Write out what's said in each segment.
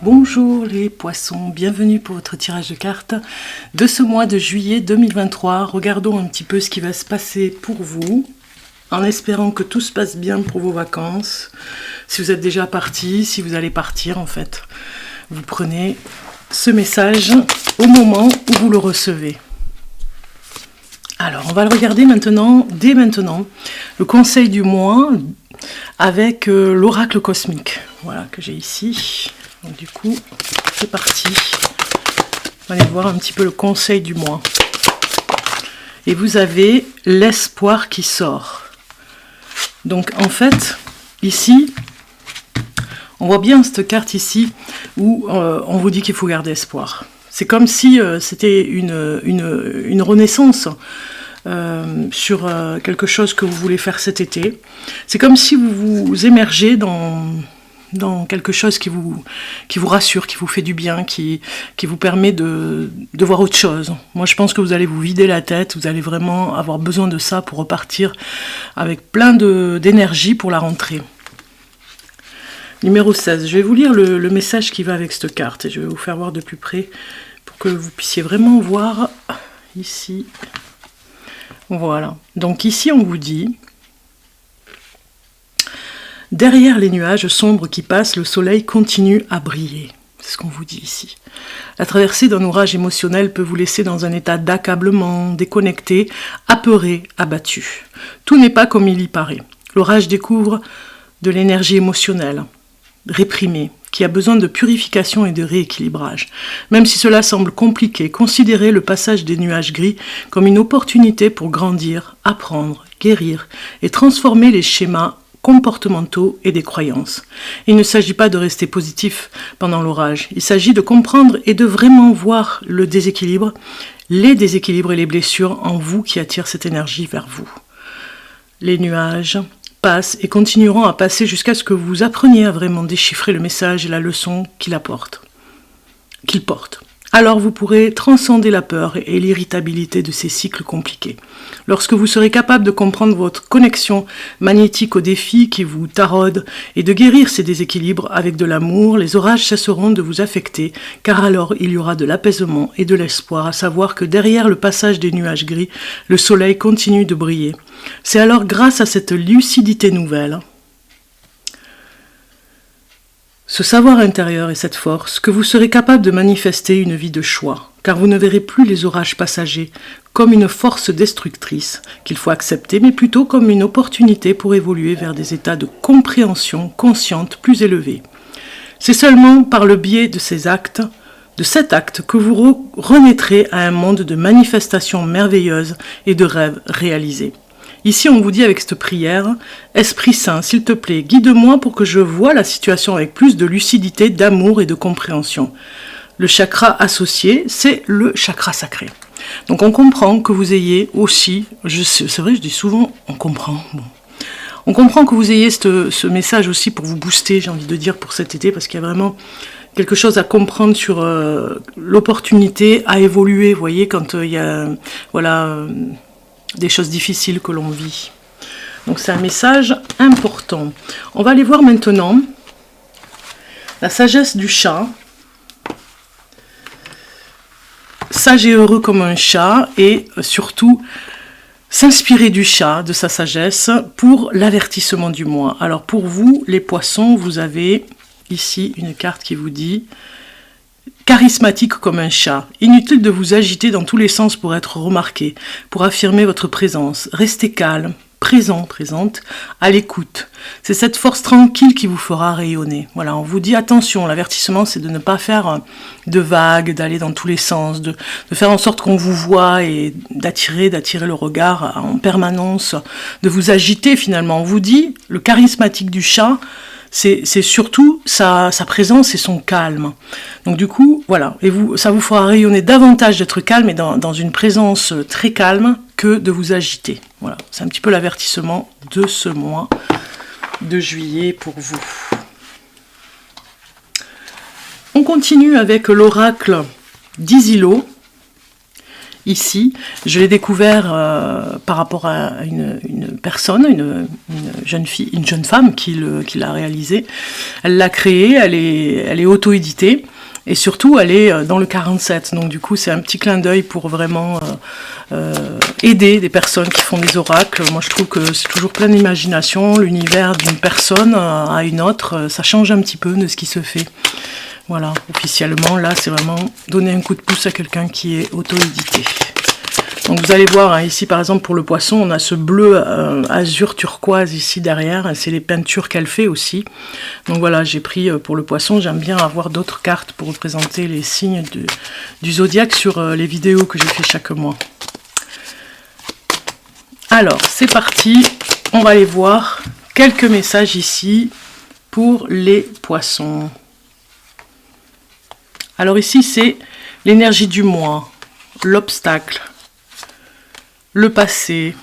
Bonjour les poissons, bienvenue pour votre tirage de cartes de ce mois de juillet 2023. Regardons un petit peu ce qui va se passer pour vous, en espérant que tout se passe bien pour vos vacances. Si vous êtes déjà parti, si vous allez partir en fait, vous prenez ce message au moment où vous le recevez. Alors, on va le regarder maintenant, dès maintenant, le conseil du mois avec l'oracle cosmique, voilà, que j'ai ici. Donc du coup, c'est parti. On va aller voir un petit peu le conseil du mois. Et vous avez l'espoir qui sort. Donc en fait, ici, on voit bien cette carte ici où on vous dit qu'il faut garder espoir. C'est comme si c'était une renaissance sur quelque chose que vous voulez faire cet été. C'est comme si vous vous émergez dans quelque chose qui vous rassure, qui vous fait du bien, qui vous permet de voir autre chose. Moi, je pense que vous allez vous vider la tête, vous allez vraiment avoir besoin de ça pour repartir avec plein d'énergie pour la rentrée. Numéro 16, je vais vous lire le message qui va avec cette carte et je vais vous faire voir de plus près pour que vous puissiez vraiment voir ici. Voilà, donc ici on vous dit: derrière les nuages sombres qui passent, le soleil continue à briller. C'est ce qu'on vous dit ici. La traversée d'un orage émotionnel peut vous laisser dans un état d'accablement, déconnecté, apeuré, abattu. Tout n'est pas comme il y paraît. L'orage découvre de l'énergie émotionnelle, réprimée, qui a besoin de purification et de rééquilibrage. Même si cela semble compliqué, considérez le passage des nuages gris comme une opportunité pour grandir, apprendre, guérir et transformer les schémas comportementaux et des croyances. Il ne s'agit pas de rester positif pendant l'orage, il s'agit de comprendre et de vraiment voir le déséquilibre, les déséquilibres et les blessures en vous qui attirent cette énergie vers vous. Les nuages passent et continueront à passer jusqu'à ce que vous appreniez à vraiment déchiffrer le message et la leçon qu'il porte. Alors vous pourrez transcender la peur et l'irritabilité de ces cycles compliqués. Lorsque vous serez capable de comprendre votre connexion magnétique aux défis qui vous taraudent et de guérir ces déséquilibres avec de l'amour, les orages cesseront de vous affecter, car alors il y aura de l'apaisement et de l'espoir, à savoir que derrière le passage des nuages gris, le soleil continue de briller. C'est alors grâce à cette lucidité nouvelle, ce savoir intérieur et cette force, que vous serez capable de manifester une vie de choix, car vous ne verrez plus les orages passagers comme une force destructrice qu'il faut accepter, mais plutôt comme une opportunité pour évoluer vers des états de compréhension consciente plus élevés. C'est seulement par le biais de cet acte, que vous renaîtrez à un monde de manifestations merveilleuses et de rêves réalisés. Ici, on vous dit avec cette prière: Esprit Saint, s'il te plaît, guide-moi pour que je voie la situation avec plus de lucidité, d'amour et de compréhension. Le chakra associé, c'est le chakra sacré. Donc on comprend que vous ayez aussi, c'est vrai, je dis souvent, on comprend. Bon. On comprend que vous ayez ce message aussi pour vous booster, j'ai envie de dire, pour cet été, parce qu'il y a vraiment quelque chose à comprendre sur l'opportunité à évoluer, vous voyez, quand il y a, des choses difficiles que l'on vit. Donc c'est un message important. On va aller voir maintenant la sagesse du chat. Sage et heureux comme un chat, et surtout s'inspirer du chat, de sa sagesse, pour l'avertissement du mois. Alors pour vous, les poissons, vous avez ici une carte qui vous dit: charismatique comme un chat, inutile de vous agiter dans tous les sens pour être remarqué, pour affirmer votre présence. Restez calme, présente, à l'écoute. C'est cette force tranquille qui vous fera rayonner. Voilà, on vous dit attention, l'avertissement c'est de ne pas faire de vagues, d'aller dans tous les sens, de faire en sorte qu'on vous voit et d'attirer le regard en permanence, de vous agiter finalement. On vous dit, le charismatique du chat, c'est surtout sa présence et son calme. Donc du coup, voilà, et ça vous fera rayonner davantage d'être calme et dans une présence très calme que de vous agiter. Voilà, c'est un petit peu l'avertissement de ce mois de juillet pour vous. On continue avec l'oracle d'Isilot. ici. Je l'ai découvert par rapport à une personne, une jeune femme qui l'a réalisé. Elle l'a créé, elle est auto-éditée. Et surtout, elle est dans le 47. Donc du coup, c'est un petit clin d'œil pour vraiment aider des personnes qui font des oracles. Moi, je trouve que c'est toujours plein d'imagination. L'univers d'une personne à une autre, ça change un petit peu de ce qui se fait. Voilà, officiellement, là, c'est vraiment donner un coup de pouce à quelqu'un qui est auto-édité. Donc vous allez voir, hein, ici par exemple pour le poisson, on a ce bleu azur turquoise ici derrière, c'est les peintures qu'elle fait aussi. Donc voilà, j'ai pris pour le poisson, j'aime bien avoir d'autres cartes pour représenter les signes du zodiaque sur les vidéos que je fais chaque mois. Alors c'est parti, on va aller voir quelques messages ici pour les poissons. Alors ici c'est l'énergie du mois, l'obstacle, le passé,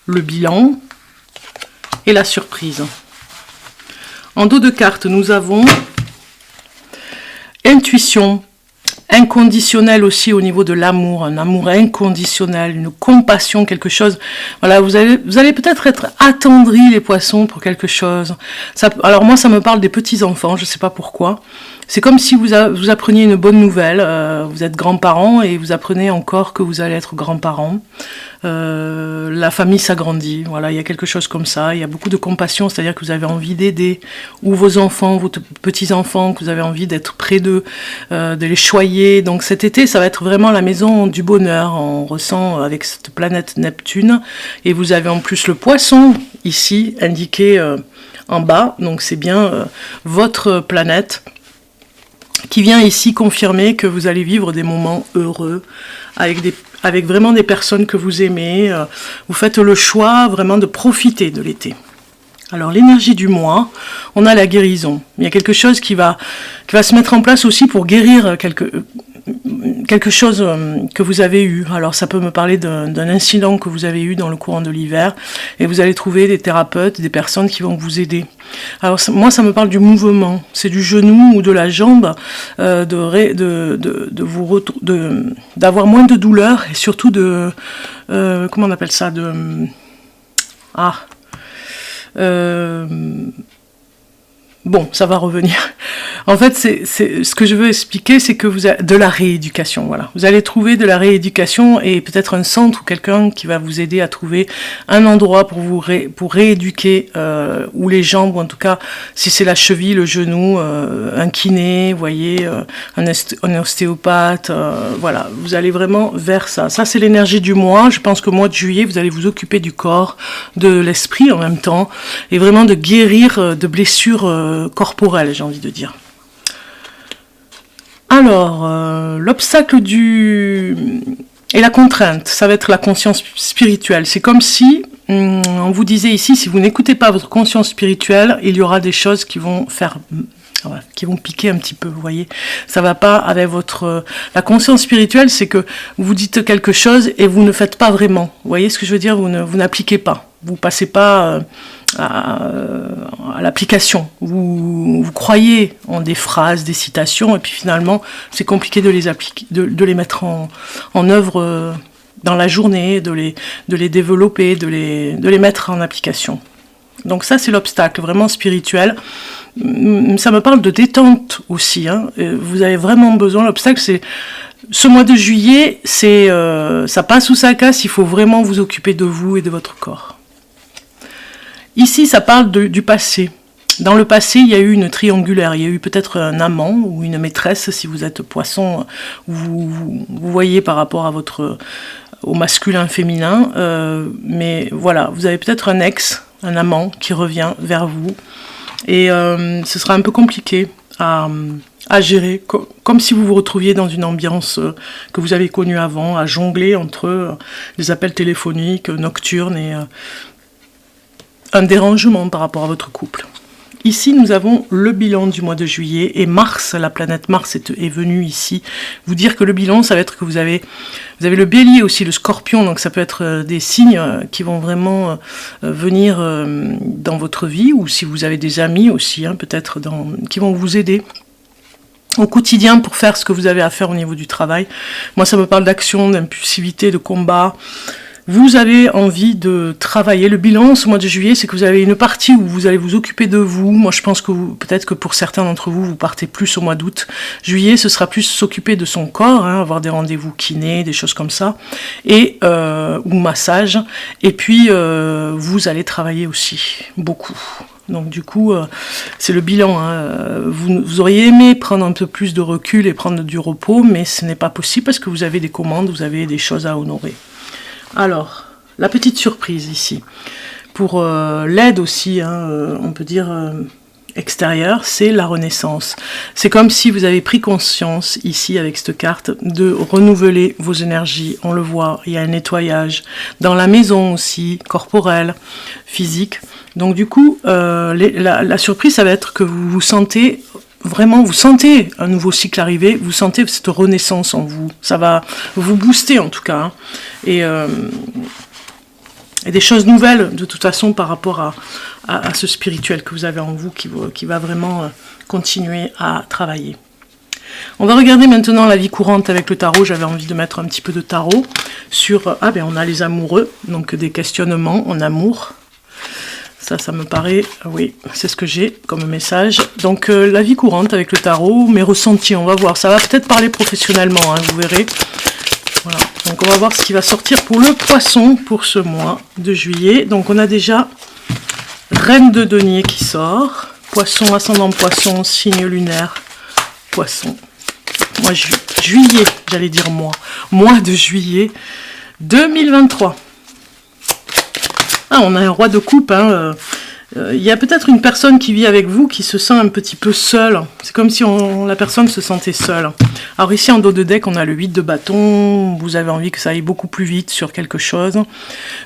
le bilan et la surprise. En dos de carte, nous avons intuition, inconditionnel aussi au niveau de l'amour, un amour inconditionnel, une compassion, quelque chose. Voilà, vous allez peut-être être attendris les poissons pour quelque chose. Ça, alors moi, ça me parle des petits enfants, je ne sais pas pourquoi. C'est comme si vous appreniez une bonne nouvelle, vous êtes grands-parents et vous apprenez encore que vous allez être grands-parents. La famille s'agrandit, voilà, il y a quelque chose comme ça, il y a beaucoup de compassion, c'est-à-dire que vous avez envie d'aider, ou vos enfants, vos petits-enfants, que vous avez envie d'être près d'eux, de les choyer. Donc cet été, ça va être vraiment la maison du bonheur, on ressent avec cette planète Neptune, et vous avez en plus le poisson, ici, indiqué en bas, donc c'est bien votre planète, qui vient ici confirmer que vous allez vivre des moments heureux avec vraiment des personnes que vous aimez. Vous faites le choix vraiment de profiter de l'été. Alors l'énergie du mois, on a la guérison. Il y a quelque chose qui va se mettre en place aussi pour guérir quelque chose que vous avez eu. Alors ça peut me parler d'un incident que vous avez eu dans le courant de l'hiver, et vous allez trouver des thérapeutes, des personnes qui vont vous aider. Alors moi ça me parle du mouvement, c'est du genou ou de la jambe, d'avoir moins de douleur et surtout comment on appelle ça, bon, ça va revenir. En fait, ce que je veux expliquer, c'est que vous avez de la rééducation. Voilà, vous allez trouver de la rééducation et peut-être un centre ou quelqu'un qui va vous aider à trouver un endroit pour rééduquer ou les jambes, ou en tout cas, si c'est la cheville, le genou, un kiné, vous voyez, un ostéopathe. Voilà, vous allez vraiment vers ça. Ça, c'est l'énergie du mois. Je pense qu'au mois de juillet, vous allez vous occuper du corps, de l'esprit en même temps, et vraiment de guérir de blessures corporelles, j'ai envie de dire. Alors, l'obstacle et la contrainte, ça va être la conscience spirituelle. C'est comme si, on vous disait ici, si vous n'écoutez pas votre conscience spirituelle, il y aura des choses qui vont piquer un petit peu, vous voyez. Ça va pas avec la conscience spirituelle, c'est que vous dites quelque chose et vous ne faites pas vraiment. Vous voyez ce que je veux dire? Vous n'appliquez pas. Vous passez pas à l'application. Vous croyez en des phrases, des citations, et puis finalement, c'est compliqué de les appliquer, de les mettre en œuvre dans la journée, de les développer, de les mettre en application. Donc ça, c'est l'obstacle vraiment spirituel. Ça me parle de détente aussi. Hein. Vous avez vraiment besoin. L'obstacle, c'est ce mois de juillet, ça passe ou ça casse. Il faut vraiment vous occuper de vous et de votre corps. Ici, ça parle du passé. Dans le passé, il y a eu une triangulaire. Il y a eu peut-être un amant ou une maîtresse, si vous êtes poisson, vous voyez par rapport au masculin féminin. Mais voilà, vous avez peut-être un ex, un amant qui revient vers vous. Et ce sera un peu compliqué à gérer, comme si vous vous retrouviez dans une ambiance que vous avez connue avant, à jongler entre les appels téléphoniques nocturnes et un dérangement par rapport à votre couple. Ici, nous avons le bilan du mois de juillet, et Mars, la planète Mars est venue ici vous dire que le bilan, ça va être que vous avez le bélier aussi, le scorpion, donc ça peut être des signes qui vont vraiment venir dans votre vie, ou si vous avez des amis aussi, hein, peut-être qui vont vous aider. au quotidien pour faire ce que vous avez à faire au niveau du travail. Moi, ça me parle d'action, d'impulsivité, de combat. Vous avez envie de travailler. Le bilan ce mois de juillet, c'est que vous avez une partie où vous allez vous occuper de vous. Moi, je pense que peut-être que pour certains d'entre vous, vous partez plus au mois d'août. Juillet, ce sera plus s'occuper de son corps, avoir des rendez-vous kinés, des choses comme ça, et ou massage. Et puis, vous allez travailler aussi, beaucoup. Donc du coup, c'est le bilan. Vous auriez aimé prendre un peu plus de recul et prendre du repos, mais ce n'est pas possible parce que vous avez des commandes, vous avez des choses à honorer. Alors, la petite surprise ici, pour l'aide aussi, on peut dire extérieure, c'est la renaissance. C'est comme si vous avez pris conscience ici avec cette carte de renouveler vos énergies. On le voit, il y a un nettoyage dans la maison aussi, corporel, physique. Donc du coup, la surprise, ça va être que vous vous sentez vraiment, vous sentez un nouveau cycle arriver, vous sentez cette renaissance en vous. Ça va vous booster en tout cas. Et des choses nouvelles de toute façon par rapport à ce spirituel que vous avez en vous qui va vraiment continuer à travailler. On va regarder maintenant la vie courante avec le tarot. J'avais envie de mettre un petit peu de tarot sur... on a les amoureux, donc des questionnements en amour. Ça me paraît, oui, c'est ce que j'ai comme message. Donc la vie courante avec le tarot, mes ressentis, on va voir. Ça va peut-être parler professionnellement, vous verrez. Voilà, donc on va voir ce qui va sortir pour le poisson pour ce mois de juillet. Donc on a déjà Reine de denier qui sort. Poisson, ascendant poisson, signe lunaire, poisson. Moi, juillet, j'allais dire mois de juillet 2023. On a un roi de coupe. Il y a peut-être une personne qui vit avec vous qui se sent un petit peu seule. C'est comme si la personne se sentait seule. Alors ici, en dos de deck, on a le 8 de bâton. Vous avez envie que ça aille beaucoup plus vite sur quelque chose.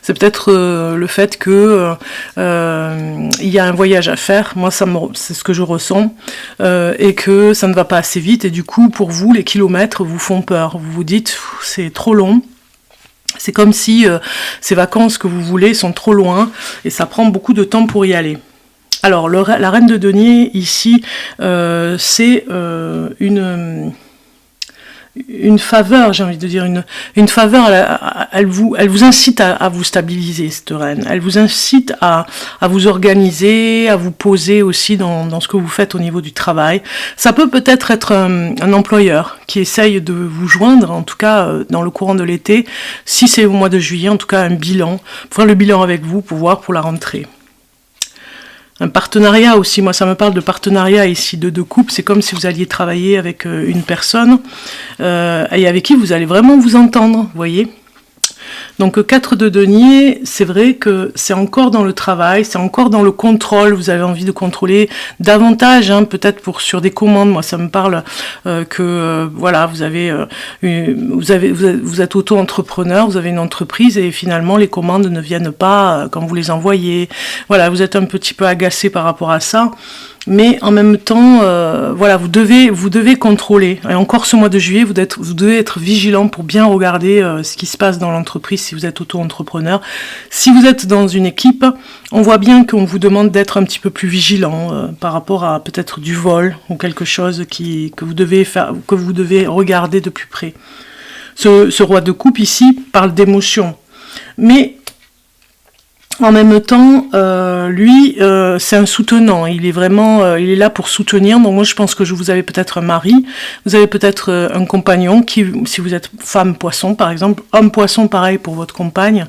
C'est peut-être le fait que il y a un voyage à faire. Moi, c'est ce que je ressens. Et que ça ne va pas assez vite. Et du coup, pour vous, les kilomètres vous font peur. Vous vous dites, c'est trop long. C'est comme si ces vacances que vous voulez sont trop loin et ça prend beaucoup de temps pour y aller. Alors, la reine de denier, ici, c'est une faveur, j'ai envie de dire, une faveur, elle vous incite à vous stabiliser, cette reine. Elle vous incite à vous organiser, à vous poser aussi dans ce que vous faites au niveau du travail. Ça peut peut-être être un employeur qui essaye de vous joindre, en tout cas dans le courant de l'été, si c'est au mois de juillet, en tout cas un bilan, faire le bilan avec vous pour voir pour la rentrée. Un partenariat aussi, moi ça me parle de partenariat ici, de couple, c'est comme si vous alliez travailler avec une personne et avec qui vous allez vraiment vous entendre, vous voyez. Donc 4 de denier, c'est vrai que c'est encore dans le travail, c'est encore dans le contrôle, vous avez envie de contrôler davantage, peut-être sur des commandes. Moi ça me parle que voilà, vous êtes auto-entrepreneur, vous avez une entreprise et finalement les commandes ne viennent pas quand vous les envoyez. Voilà, vous êtes un petit peu agacé par rapport à ça. Mais en même temps, voilà, vous devez contrôler. Et encore ce mois de juillet, vous devez être vigilant pour bien regarder ce qui se passe dans l'entreprise si vous êtes auto-entrepreneur. Si vous êtes dans une équipe, on voit bien qu'on vous demande d'être un petit peu plus vigilant par rapport à peut-être du vol ou quelque chose que vous devez faire, que vous devez regarder de plus près. Ce roi de coupe ici parle d'émotion, mais en même temps, lui, c'est un soutenant. Il est là pour soutenir. Donc moi, je pense que vous avez peut-être un mari, vous avez peut-être un compagnon si vous êtes femme poisson, par exemple, homme poisson, pareil pour votre compagne,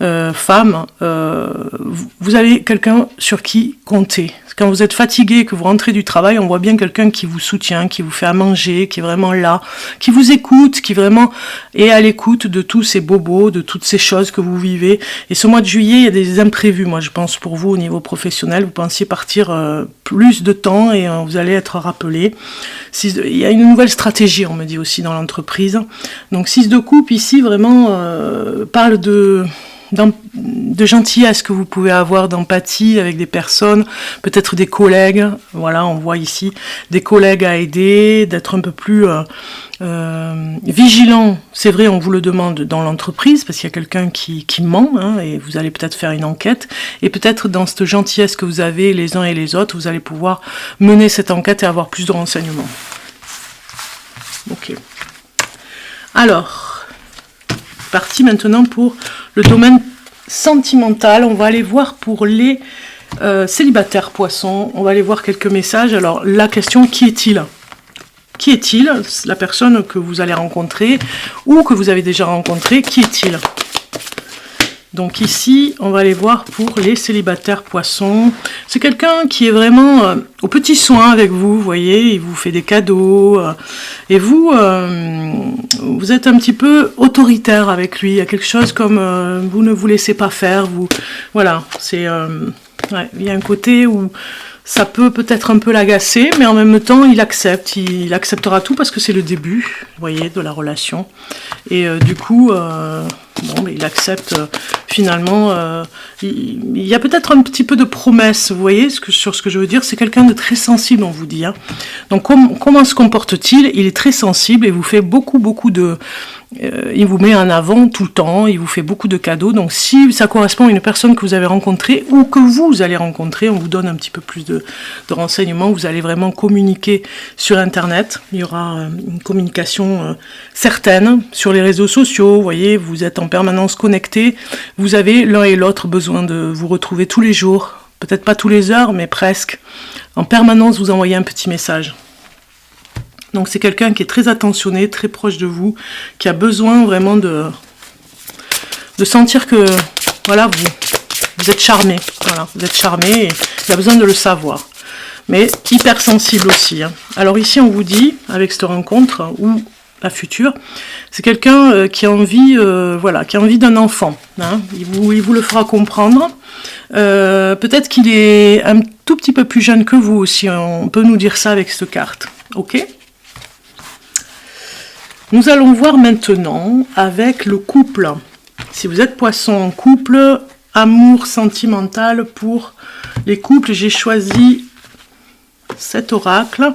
femme. Vous avez quelqu'un sur qui compter. Quand vous êtes fatigué, que vous rentrez du travail, on voit bien quelqu'un qui vous soutient, qui vous fait à manger, qui est vraiment là, qui vous écoute, qui vraiment est à l'écoute de tous ces bobos, de toutes ces choses que vous vivez. Et ce mois de juillet, il y a des imprévus, moi je pense pour vous au niveau professionnel. Vous pensiez partir plus de temps et vous allez être rappelé. Il y a une nouvelle stratégie, on me dit aussi dans l'entreprise. Donc 6 de coupe ici vraiment parle de gentillesse que vous pouvez avoir, d'empathie avec des personnes, peut-être des collègues, voilà, on voit ici des collègues à aider, d'être un peu plus vigilant, c'est vrai, on vous le demande dans l'entreprise, parce qu'il y a quelqu'un qui ment, et vous allez peut-être faire une enquête, et peut-être dans cette gentillesse que vous avez les uns et les autres, vous allez pouvoir mener cette enquête et avoir plus de renseignements. Ok. Alors, parti maintenant pour le domaine sentimental. On va aller voir pour les célibataires poissons. On va aller voir quelques messages. Alors, la question, qui est-il? Qui est-il? La personne que vous allez rencontrer ou que vous avez déjà rencontré, qui est-il? Donc ici, on va aller voir pour les célibataires poissons. C'est quelqu'un qui est vraiment au petit soin avec vous, vous voyez, il vous fait des cadeaux. Et vous, vous êtes un petit peu autoritaire avec lui. Il y a quelque chose comme vous ne vous laissez pas faire. Vous, voilà, c'est, ouais, il y a un côté où ça peut peut-être un peu l'agacer, mais en même temps, il accepte. Il acceptera tout parce que c'est le début, vous voyez, de la relation. Et du coup, bon, mais il accepte finalement. Il y a peut-être un petit peu de promesse, vous voyez, sur ce que je veux dire. C'est quelqu'un de très sensible, on vous dit. Hein. Donc, comment se comporte-t-il? Il est très sensible et vous fait beaucoup de... il vous met en avant tout le temps, il vous fait beaucoup de cadeaux. Donc si ça correspond à une personne que vous avez rencontrée ou que vous allez rencontrer, on vous donne un petit peu plus de renseignements. Vous allez vraiment communiquer sur Internet. Il y aura une communication certaine sur les réseaux sociaux. Vous voyez, vous êtes en permanence connectés. Vous avez l'un et l'autre besoin de vous retrouver tous les jours. Peut-être pas tous les heures, mais presque. En permanence, vous envoyez un petit message. Donc c'est quelqu'un qui est très attentionné, très proche de vous, qui a besoin vraiment de sentir que voilà, vous êtes charmé. Voilà, vous êtes charmé et il a besoin de le savoir. Mais hypersensible aussi. Hein. Alors ici on vous dit, avec cette rencontre, ou la future, c'est quelqu'un qui a envie, voilà, qui a envie d'un enfant. Hein. Il vous le fera comprendre. Peut-être qu'il est un tout petit peu plus jeune que vous aussi. On peut nous dire ça avec cette carte. Ok ? Nous allons voir maintenant avec le couple. Si vous êtes poisson en couple, amour sentimental pour les couples, j'ai choisi cet oracle.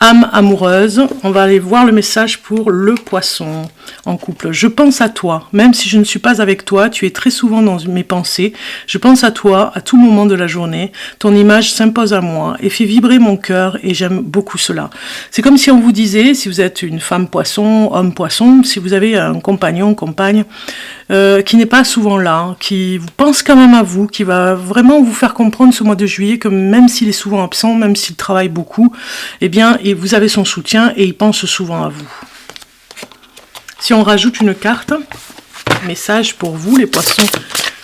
Âme amoureuse, on va aller voir le message pour le poisson en couple. Je pense à toi, même si je ne suis pas avec toi, tu es très souvent dans mes pensées. Je pense à toi à tout moment de la journée. Ton image s'impose à moi et fait vibrer mon cœur et j'aime beaucoup cela. C'est comme si on vous disait, si vous êtes une femme poisson, homme poisson, si vous avez un compagnon, compagne, qui n'est pas souvent là, qui vous pense quand même à vous, qui va vraiment vous faire comprendre ce mois de juillet que même s'il est souvent absent, même s'il travaille beaucoup, eh bien, et vous avez son soutien et il pense souvent à vous. Si on rajoute une carte, message pour vous, les poissons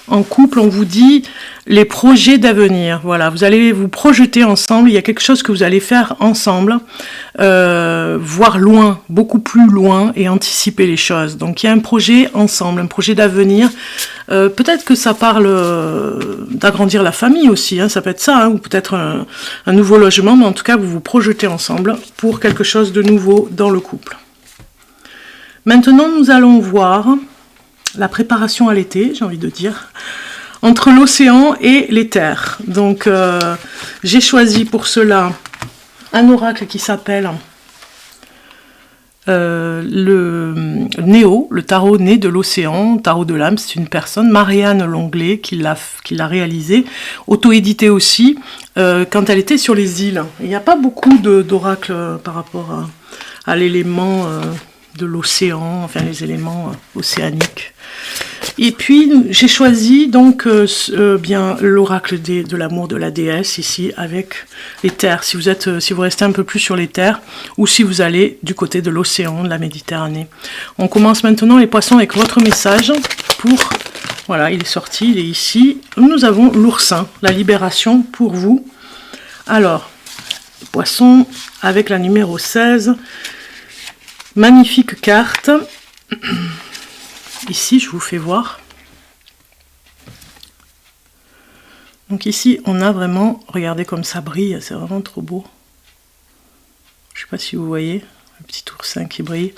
en couple, on vous dit les projets d'avenir. Voilà, vous allez vous projeter ensemble, il y a quelque chose que vous allez faire ensemble, voir loin, beaucoup plus loin et anticiper les choses. Donc il y a un projet ensemble, un projet d'avenir. Peut-être que ça parle d'agrandir la famille aussi, hein, ça peut être ça, hein, ou peut-être un nouveau logement, mais en tout cas vous vous projetez ensemble pour quelque chose de nouveau dans le couple. Maintenant nous allons voir la préparation à l'été, j'ai envie de dire, entre l'océan et les terres. Donc j'ai choisi pour cela un oracle qui s'appelle le Néo, le tarot né de l'océan, tarot de l'âme. C'est une personne, Marianne Longley, qui l'a réalisé, auto-édité aussi, quand elle était sur les îles. Il n'y a pas beaucoup d'oracles par rapport à l'élément de l'océan, enfin les éléments océaniques. Et puis j'ai choisi donc bien l'oracle de l'amour de la déesse ici avec les terres. Si vous restez un peu plus sur les terres ou si vous allez du côté de l'océan, de la Méditerranée. On commence maintenant les poissons avec votre message pour, voilà, il est sorti, il est ici. Nous avons l'oursin, la libération pour vous. Alors, poissons avec la numéro 16. Magnifique carte. Ici, je vous fais voir. Donc ici, on a vraiment, regardez comme ça brille, c'est vraiment trop beau. Je ne sais pas si vous voyez, le petit oursin qui brille.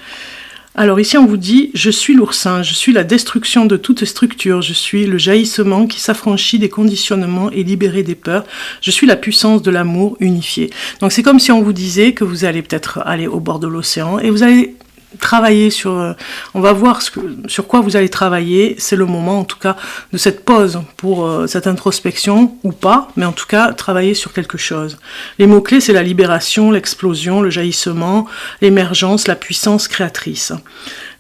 Alors ici, on vous dit, je suis l'oursin, je suis la destruction de toute structure, je suis le jaillissement qui s'affranchit des conditionnements et libéré des peurs, je suis la puissance de l'amour unifié. Donc c'est comme si on vous disait que vous allez peut-être aller au bord de l'océan et vous allez travailler sur... on va voir sur quoi vous allez travailler. C'est le moment, en tout cas, de cette pause pour cette introspection, ou pas, mais en tout cas, travailler sur quelque chose. Les mots-clés, c'est la libération, l'explosion, le jaillissement, l'émergence, la puissance créatrice.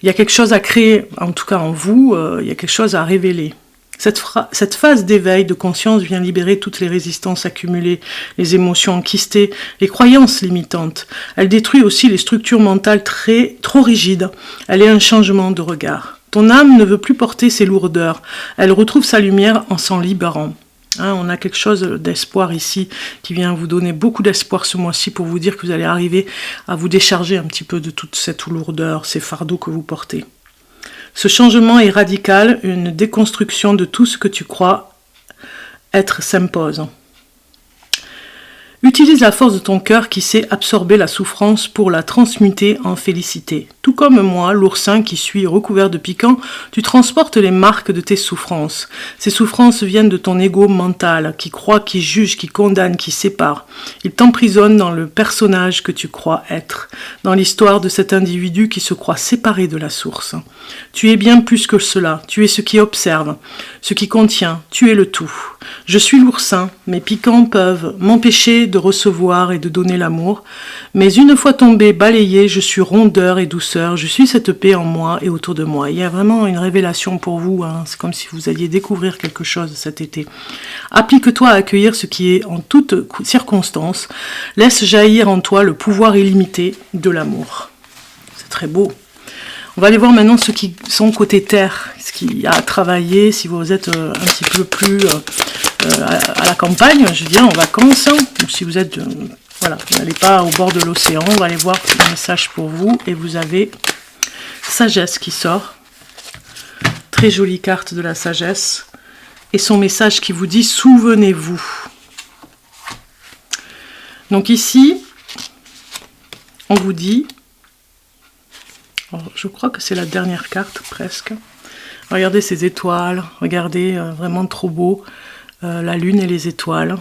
Il y a quelque chose à créer, en tout cas en vous, il y a quelque chose à révéler. Cette phase d'éveil de conscience vient libérer toutes les résistances accumulées, les émotions enquistées, les croyances limitantes. Elle détruit aussi les structures mentales trop rigides. Elle est un changement de regard. Ton âme ne veut plus porter ses lourdeurs. Elle retrouve sa lumière en s'en libérant. On a quelque chose d'espoir ici qui vient vous donner beaucoup d'espoir ce mois-ci pour vous dire que vous allez arriver à vous décharger un petit peu de toute cette lourdeur, ces fardeaux que vous portez. Ce changement est radical, une déconstruction de tout ce que tu crois être s'impose. Utilise la force de ton cœur qui sait absorber la souffrance pour la transmuter en félicité. Tout comme moi, l'oursin qui suis recouvert de piquant, tu transportes les marques de tes souffrances. Ces souffrances viennent de ton ego mental, qui croit, qui juge, qui condamne, qui sépare. Il t'emprisonne dans le personnage que tu crois être, dans l'histoire de cet individu qui se croit séparé de la source. Tu es bien plus que cela, tu es ce qui observe, ce qui contient, tu es le tout. Je suis l'oursin, mes piquants peuvent m'empêcher de recevoir et de donner l'amour, mais une fois tombé, balayé, je suis rondeur et douceur, je suis cette paix en moi et autour de moi. Il y a vraiment une révélation pour vous, c'est comme si vous alliez découvrir quelque chose cet été. Applique-toi à accueillir ce qui est en toutes circonstances, laisse jaillir en toi le pouvoir illimité de l'amour. C'est très beau. On va aller voir maintenant ceux qui sont côté terre, ce qu'il y a à travailler, si vous êtes un petit peu plus à la campagne, je veux dire en vacances, ou si vous êtes, voilà, vous n'allez pas au bord de l'océan, on va aller voir un message pour vous, et vous avez Sagesse qui sort, très jolie carte de la sagesse, et son message qui vous dit « Souvenez-vous ». Donc ici, on vous dit... Alors, je crois que c'est la dernière carte, presque. Regardez ces étoiles, regardez, vraiment trop beau, la lune et les étoiles.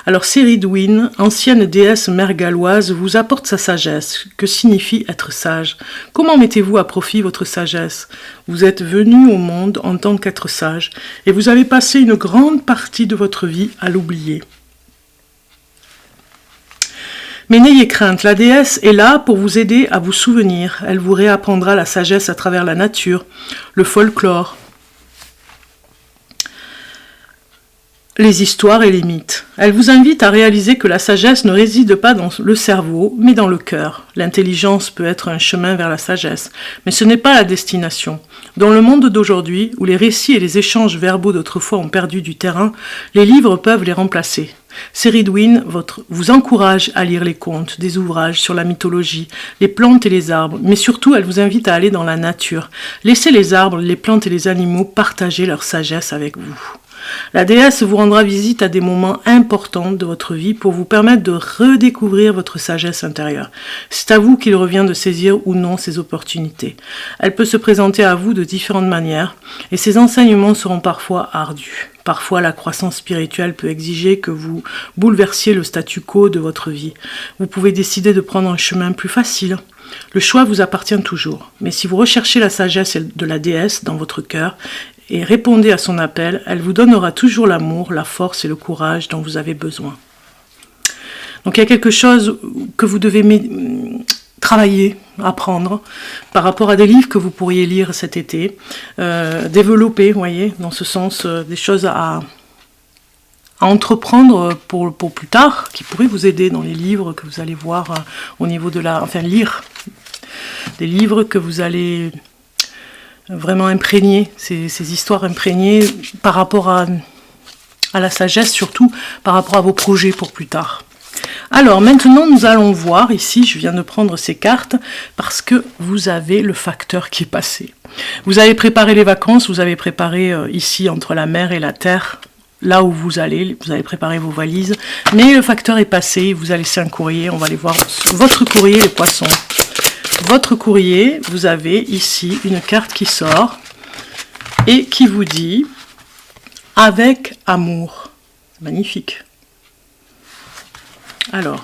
Alors, Céridouine, ancienne déesse mère galloise, vous apporte sa sagesse. Que signifie être sage? Comment mettez-vous à profit votre sagesse? Vous êtes venu au monde en tant qu'être sage, et vous avez passé une grande partie de votre vie à l'oublier. Mais n'ayez crainte, la déesse est là pour vous aider à vous souvenir. Elle vous réapprendra la sagesse à travers la nature, le folklore, les histoires et les mythes. Elle vous invite à réaliser que la sagesse ne réside pas dans le cerveau, mais dans le cœur. L'intelligence peut être un chemin vers la sagesse, mais ce n'est pas la destination. Dans le monde d'aujourd'hui, où les récits et les échanges verbaux d'autrefois ont perdu du terrain, les livres peuvent les remplacer. Céridouine vous encourage à lire les contes, des ouvrages sur la mythologie, les plantes et les arbres, mais surtout elle vous invite à aller dans la nature. Laissez les arbres, les plantes et les animaux partager leur sagesse avec vous. La déesse vous rendra visite à des moments importants de votre vie pour vous permettre de redécouvrir votre sagesse intérieure. C'est à vous qu'il revient de saisir ou non ces opportunités. Elle peut se présenter à vous de différentes manières et ces enseignements seront parfois ardus. Parfois, la croissance spirituelle peut exiger que vous bouleversiez le statu quo de votre vie. Vous pouvez décider de prendre un chemin plus facile. Le choix vous appartient toujours. Mais si vous recherchez la sagesse de la déesse dans votre cœur, et répondez à son appel, elle vous donnera toujours l'amour, la force et le courage dont vous avez besoin. Donc il y a quelque chose que vous devez travailler, apprendre, par rapport à des livres que vous pourriez lire cet été, développer, vous voyez, dans ce sens, des choses à entreprendre pour plus tard, qui pourraient vous aider dans les livres que vous allez voir au niveau de lire des livres que vous allez vraiment imprégner, ces histoires imprégnées par rapport à la sagesse, surtout par rapport à vos projets pour plus tard. Alors maintenant nous allons voir, ici je viens de prendre ces cartes parce que vous avez le facteur qui est passé. Vous avez préparé les vacances, vous avez préparé ici entre la mer et la terre, là où vous allez préparer vos valises, mais le facteur est passé, il vous a laissé un courrier, on va aller voir votre courrier les poissons. Votre courrier, vous avez ici une carte qui sort et qui vous dit « Avec amour ». Magnifique. Alors,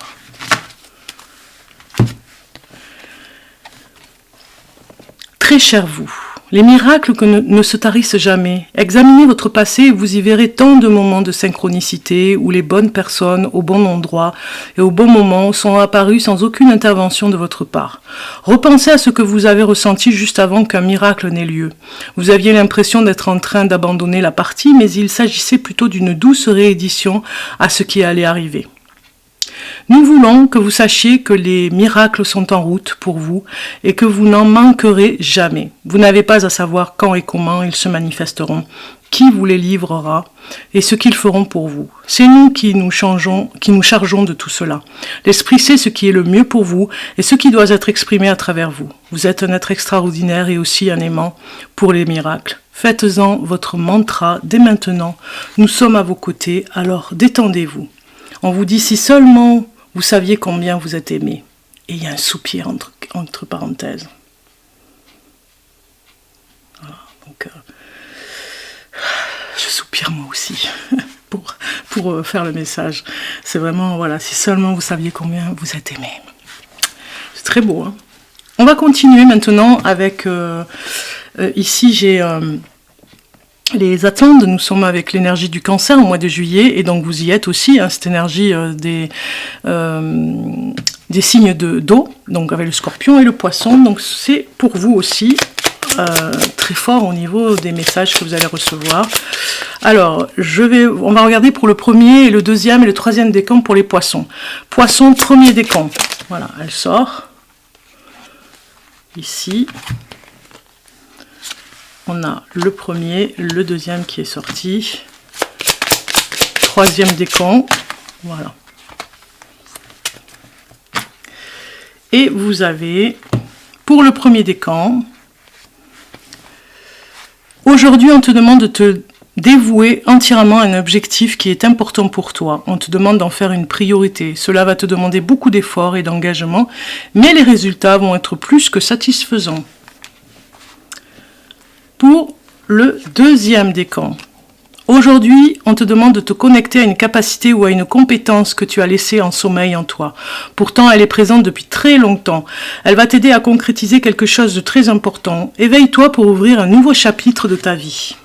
Très cher vous, les miracles que ne se tarissent jamais. Examinez votre passé et vous y verrez tant de moments de synchronicité où les bonnes personnes au bon endroit et au bon moment sont apparues sans aucune intervention de votre part. Repensez à ce que vous avez ressenti juste avant qu'un miracle n'ait lieu. Vous aviez l'impression d'être en train d'abandonner la partie, mais il s'agissait plutôt d'une douce réédition à ce qui allait arriver. Nous voulons que vous sachiez que les miracles sont en route pour vous et que vous n'en manquerez jamais. Vous n'avez pas à savoir quand et comment ils se manifesteront, qui vous les livrera et ce qu'ils feront pour vous. C'est nous qui nous chargeons de tout cela. L'Esprit sait ce qui est le mieux pour vous et ce qui doit être exprimé à travers vous. Vous êtes un être extraordinaire et aussi un aimant pour les miracles. Faites-en votre mantra dès maintenant. Nous sommes à vos côtés, alors détendez-vous. On vous dit si seulement vous saviez combien vous êtes aimé. Et il y a un soupir entre parenthèses. Voilà, donc, je soupire moi aussi pour faire le message. C'est vraiment, voilà, si seulement vous saviez combien vous êtes aimé. C'est très beau. Hein. On va continuer maintenant avec, ici j'ai... les attentes, nous sommes avec l'énergie du cancer au mois de juillet, et donc vous y êtes aussi, hein, cette énergie des signes d'eau, donc avec le scorpion et le poisson, donc c'est pour vous aussi très fort au niveau des messages que vous allez recevoir. Alors, on va regarder pour le premier, et le deuxième et le troisième décan pour les poissons. Poisson, premier décan, voilà, elle sort, ici. On a le premier, le deuxième qui est sorti, troisième décan, voilà. Et vous avez, pour le premier décan, aujourd'hui on te demande de te dévouer entièrement à un objectif qui est important pour toi. On te demande d'en faire une priorité. Cela va te demander beaucoup d'efforts et d'engagement, mais les résultats vont être plus que satisfaisants. Pour le deuxième décan, aujourd'hui, on te demande de te connecter à une capacité ou à une compétence que tu as laissée en sommeil en toi. Pourtant, elle est présente depuis très longtemps. Elle va t'aider à concrétiser quelque chose de très important. Éveille-toi pour ouvrir un nouveau chapitre de ta vie.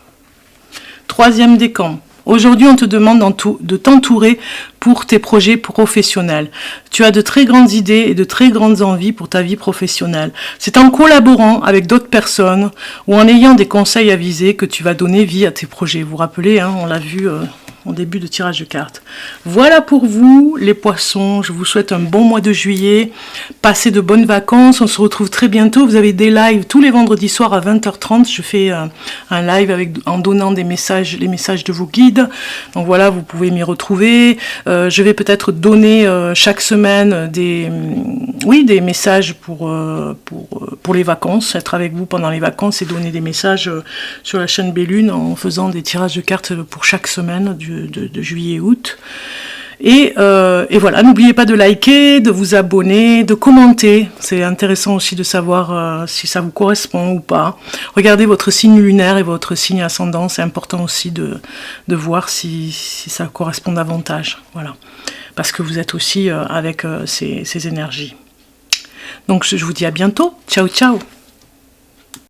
Troisième décan. Aujourd'hui, on te demande de t'entourer pour tes projets professionnels. Tu as de très grandes idées et de très grandes envies pour ta vie professionnelle. C'est en collaborant avec d'autres personnes ou en ayant des conseils avisés que tu vas donner vie à tes projets. Vous vous rappelez, hein, on l'a vu en début de tirage de cartes. Voilà pour vous, les poissons. Je vous souhaite un bon mois de juillet. Passez de bonnes vacances. On se retrouve très bientôt. Vous avez des lives tous les vendredis soirs à 20h30. Je fais un live en donnant les messages de vos guides. Donc voilà, vous pouvez m'y retrouver. Je vais peut-être donner chaque semaine des messages pour les vacances, être avec vous pendant les vacances et donner des messages sur la chaîne Bellune en faisant des tirages de cartes pour chaque semaine de juillet et août. Et voilà, n'oubliez pas de liker, de vous abonner, de commenter. C'est intéressant aussi de savoir si ça vous correspond ou pas. Regardez votre signe lunaire et votre signe ascendant. C'est important aussi de voir si ça correspond davantage. Voilà. Parce que vous êtes aussi avec ces énergies. Donc je vous dis à bientôt. Ciao, ciao.